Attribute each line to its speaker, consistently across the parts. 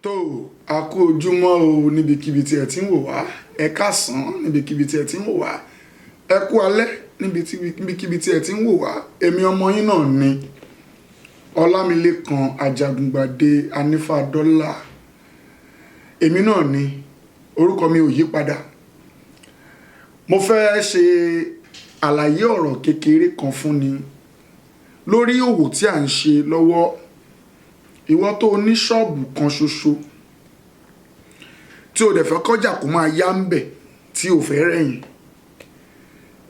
Speaker 1: tó a kú ojúmọ́ o níbikíbi tí ẹ ti ń wò wá, ẹ káàsán níbikíbi tí ẹ ti ń wò wá, ẹ kú alẹ́ níbikíbi tí ẹ ti ń wò wá. Èmi ọmọ yín náà ni Ọlámilékan Ajagungbadé Anífàdọ́là. Èmi náà ni, orúkọ mi ò yí padà. Mo fẹ́ ṣe àlàyé ọ̀rọ̀ kékeré kan fún ni lórí òwò tí à ń ṣe lọ́wọ́. Ìwọ tó ní ṣọ́ọ̀bù kan ṣoṣo tí o dẹ̀ fẹ́ kọjá kó máa yá ń bẹ̀ tí o fẹ́ rẹ̀yìn,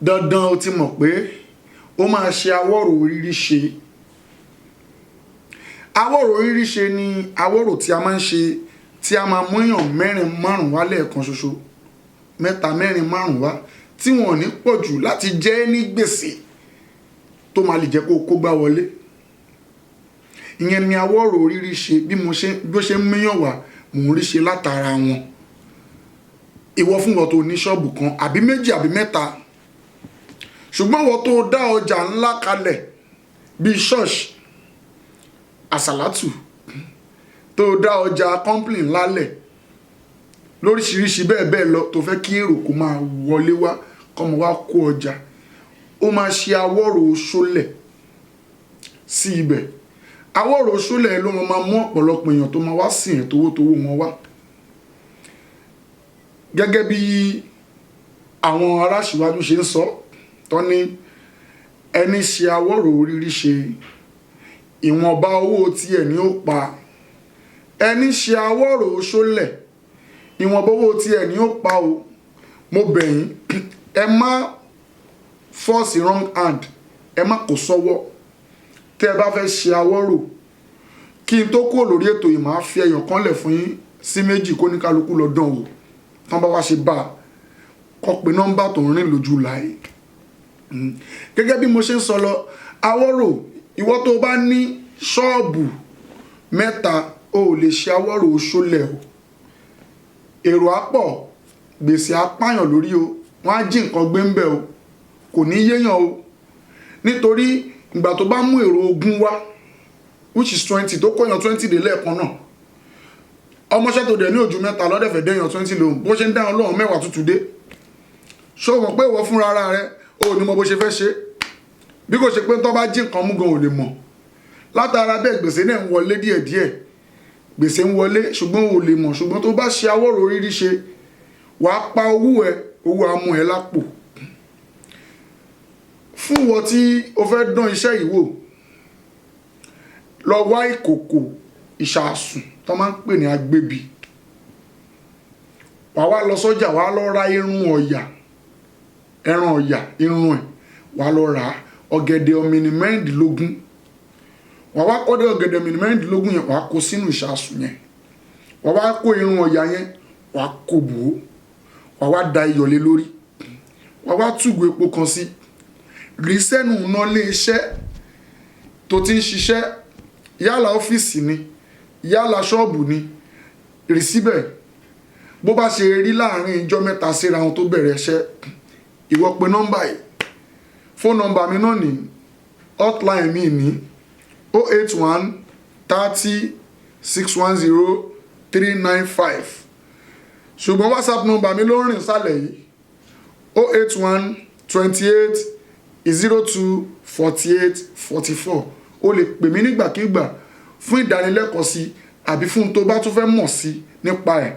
Speaker 1: dandan o ti mọ̀ pé o máa ṣe Aworo Ririse. Aworo Ririse ni awọ́rò tí a máa ń ṣe tí a máa múyàn mẹ́rin márùn wá lẹ́ẹ̀kan ṣoṣo, mẹ́ta mẹ́rin márùn wá tí wọn ò ní pọ̀ jù láti jẹ́ ní gbèsè tó máa lè jẹ́ kó gbá wọlé. Ìyẹn ni Aworo Ririse. Bí ó ṣe ń múyàn wá, mò ń rí ṣe látara wọn. Ìwọ fún wọn tó ní ṣọ́ọ̀bù kan àbí méjì àbí mẹ́ta, ṣùgbọ́n wọn tó dá ọjà ńlá kalẹ̀ bíi ṣọ́ọ̀ṣì, àsàlátù, tó dá ọjà kọ́ńpìnì ńlá lẹ̀ lóríṣiríṣi bẹ́ẹ̀ bẹ́ẹ̀ lọ, tó fẹ́ kí èrò kó máa wọlé wá kọ́mọ wá kó ọjà, ó máa ṣe Aworo ṣólẹ̀ sí ibẹ̀. Aworo ṣólẹ̀ ló máa mú ọ̀pọ̀lọpọ̀ èèyàn tó máa wá sìn ẹ̀ towótowó wọn wá. Gẹ́gẹ́ bí àwọn aráṣíwájú ṣe ń sọ, tán ní ẹni ṣe Aworo Ririse ìwọ̀nba owó tiẹ̀ ni ó pa, ẹni ṣe Aworo ṣólẹ̀ ìwọ̀nba owó tiẹ̀ ni ó pa o. Mo bẹ̀ yín, ẹ má force wrong hand, ẹ má kó sọ́wọ́. Tẹ́ ẹ bá fẹ́ ṣe Aworo, kí n tó kúrò lórí ètò yìí máa fi ẹyọ kan lẹ̀ fún yín sí méjì kó ní kálukú lọ dán wò. Tán bá wá ṣe bá a, kọ́ pé nọ́mbà tó ń rìn lójú láì. Gẹ́gẹ́ bí mo ṣe ń sọ lọ, Aworo, ìwọ tó bá ní ṣọ́ọ̀bù mẹ́ta, o ò lè ṣe Aworo ṣólẹ̀ o. Èrò á pọ̀, gbèsè á pààyàn lórí o, wọ́n á jí nǹkan gbé ń bẹ̀ o, kò ní yéèyàn o. Nítorí ìgbà tó bá mú èrò ogún wá, which is 20, tó kóyàn 20 dé lẹ́ẹ̀kan náà, ọmọṣẹ́ tó dẹ̀ ní ojú mẹ́ta lọ́dẹ̀fẹ̀ dẹ́yàn 20 lóhùn, bó ṣe ń dáhùn lọ́hùn mẹ́wàá tútù dé. Ṣó mọ̀ pé ìwọ fúnra ara rẹ o ní mọ bó ṣe fẹ́ ṣe, bí kò ṣe pé tó bá jí nǹkan mú gan ò lè mọ̀. Látara bẹ́ẹ̀ gbèsè náà ń wọlé díẹ̀díẹ̀, gbèsè ń wọlé ṣùgbọ́n ò lè mọ̀. Ṣùgbọ́n tó bá ṣe Aworo Ririse, wàá pa owó ẹ, owó á mú ẹ lápò. Fún wọn tí o fẹ́ dán iṣẹ́ yìí wò, lọ wá ìkòkò ìṣàsùn tó máa ń pè ní agbébi. Wàá wá lọ sọ́jà, wàá lọ ra irun ọ̀yà, ẹran ọ̀yà, irun ẹ̀, wàá lọ rà ọ̀gẹ̀dẹ̀ ọ̀mìnì mẹ́rìndínlógún. Wàá wá kọ́dé ọ̀gẹ̀dẹ̀ ọ̀mìnì mẹ́rìndínlógún yẹn, wàá kó sínú ìṣàsùn yẹn. Wàá wá kó irun ọ̀yà yẹn, wàá kó bò ó, wàá wá da iyọ̀ lé lórí, wàá wá túgò epo kan sí. Rí sẹ́nu iná lé iṣẹ́ tó ti ń ṣiṣẹ́, yálà ọ́fíìsì ni, yálà ṣọ́ọ̀bù ni, rí síbẹ̀. Bó bá ṣe rí láàrin ìjọ́ mẹ́ta síra wọn tó bẹ̀rẹ̀ iṣẹ́, ìwọ pé nọ́mbà yìí. Fóònù nọ́mbà mi náà ní hotline mi ní 081 30 610 395. Ṣùgbọ́n WhatsApp nọ́mbà mi ló ń rìn sálẹ̀ yìí 081 28 02 48 44. O lè pè mí nígbàkigbà fún ìdánilẹ́kọ̀ọ́ sí àbí fún tó bá tún fẹ́ mọ̀ sí nípa ẹ̀.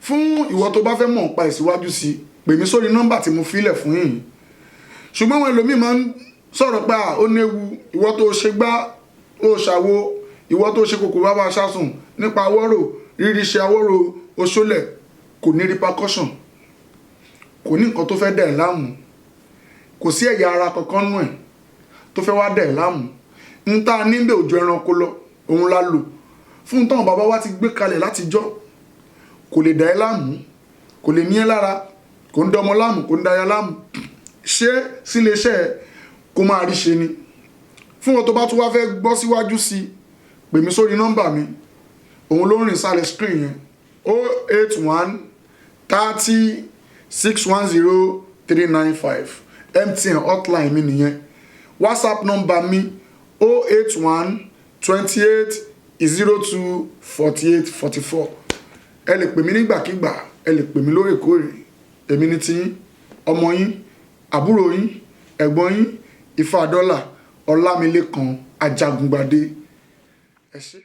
Speaker 1: Fún ìwọ tó bá fẹ́ mọ̀ nípa ẹ̀ síwájú sí, pè mí sórí nọ́mbà tí mo filẹ̀ fún yín. Ṣùgbọ́n àwọn ẹlòmíì máa ń sọ̀rọ̀ pé ó léwu, ìwọ tó ṣe gbá ó ṣàwo, ìwọ tó ṣe kòkò bàbá ṣásùn nípa Aworo Ririse, Aworo ṣólẹ̀, kò ní repercussion, kò ní nǹkan tó fẹ́ dẹ̀ láàmú, kò sí ẹ̀yà ara kankan nù ẹ̀ tó fẹ́ wá dẹ̀ láàmú. Ń tá níbẹ̀ òjò ẹranko lọ, òun la lò fún táwọn bàbá wa ti gbé kalẹ̀ látijọ́. Kò lè dá ẹ láàmú, kò lè ní ẹ lára, kò ń dọmọ láàmú, kò ń dáya láàmú. Ṣé sílé iṣẹ́ ẹ kó máa rí ṣe ni. Fún wọn tó bá tún wá fẹ́ gbọ́ síwájú sí, pè mí sórí nọ́mbà mi, òun ló rìn sálẹ̀ screen yẹn 081 30 610 395. MTN hotline mi nìyẹn. WhatsApp nọ́mbà mi 081 28 024844. ẹ lè pè mí nígbàkigbà, ẹ lè pè mí lóòrèkóòrè. èmi ni tiyín, ọmọ yín, àbúrò yín, ẹ̀gbọ́n yín, Ifádọ́là Ọlámilékan Ajagungbadé. ẹ ṣé.